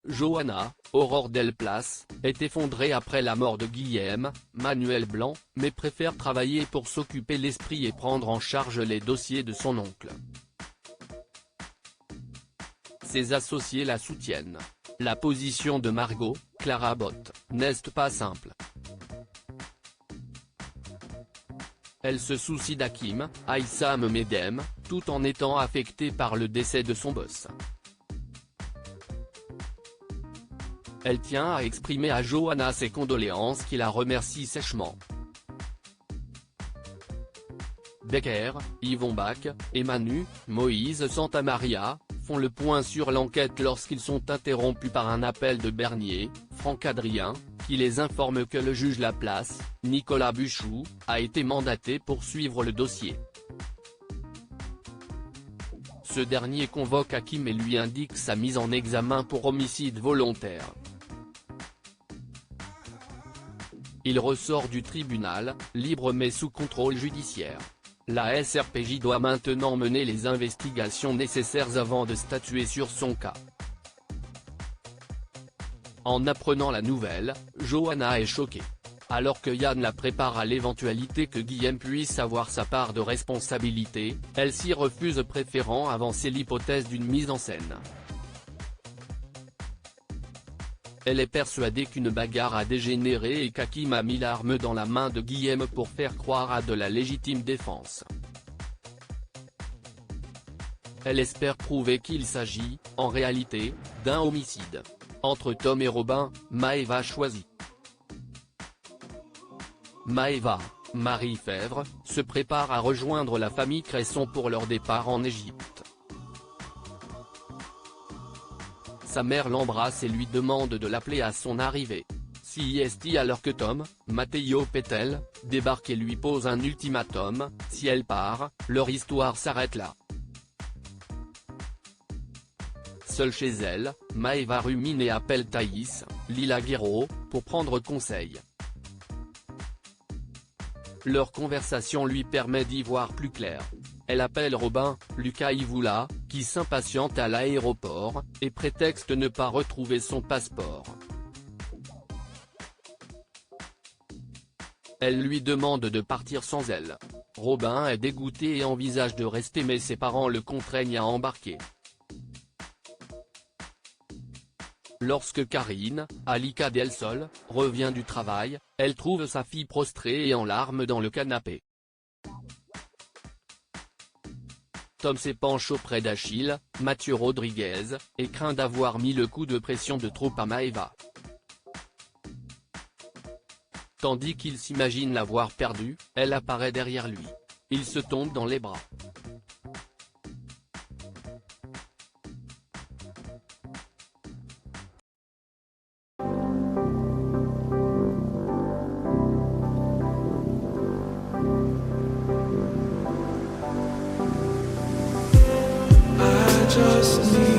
Johanna, Aurore Delplace, est effondrée après la mort de Guillaume, Manuel Blanc, mais préfère travailler pour s'occuper l'esprit et prendre en charge les dossiers de son oncle. Ses associés la soutiennent. La position de Margot, Clara Botte, n'est pas simple. Elle se soucie d'Hakim, Aïssam Medem, tout en étant affectée par le décès de son boss. Elle tient à exprimer à Johanna ses condoléances qui la remercie sèchement. Becker, Yvon Bach, et Manu, Moïse Santamaria, font le point sur l'enquête lorsqu'ils sont interrompus par un appel de Bernier, Franck Adrien, qui les informe que le juge Laplace, Nicolas Buchou, a été mandaté pour suivre le dossier. Ce dernier convoque Hakim et lui indique sa mise en examen pour homicide volontaire. Il ressort du tribunal, libre mais sous contrôle judiciaire. La SRPJ doit maintenant mener les investigations nécessaires avant de statuer sur son cas. En apprenant la nouvelle, Johanna est choquée. Alors que Yann la prépare à l'éventualité que Guillaume puisse avoir sa part de responsabilité, elle s'y refuse, préférant avancer l'hypothèse d'une mise en scène. Elle est persuadée qu'une bagarre a dégénéré et qu'Hakim a mis l'arme dans la main de Guillaume pour faire croire à de la légitime défense. Elle espère prouver qu'il s'agit, en réalité, d'un homicide. Entre Tom et Robin, Maëva choisit. Maëva, Marie Fèvre, se prépare à rejoindre la famille Cresson pour leur départ en Égypte. Sa mère l'embrasse et lui demande de l'appeler à son arrivée. CIST alors que Tom, Matteo Pettel, débarque et lui pose un ultimatum, si elle part, leur histoire s'arrête là. Seule chez elle, Maëva rumine et appelle Thaïs, Lila Guiraud, pour prendre conseil. Leur conversation lui permet d'y voir plus clair. Elle appelle Robin, Lucas Ivoula, qui s'impatiente à l'aéroport, et prétexte ne pas retrouver son passeport. Elle lui demande de partir sans elle. Robin est dégoûté et envisage de rester mais ses parents le contraignent à embarquer. Lorsque Karine, Alika Del Sol, revient du travail, elle trouve sa fille prostrée et en larmes dans le canapé. Tom s'épanche auprès d'Achille, Mathieu Rodriguez, et craint d'avoir mis le coup de pression de trop à Maëva. Tandis qu'il s'imagine l'avoir perdue, elle apparaît derrière lui. Il se tombe dans les bras. Just need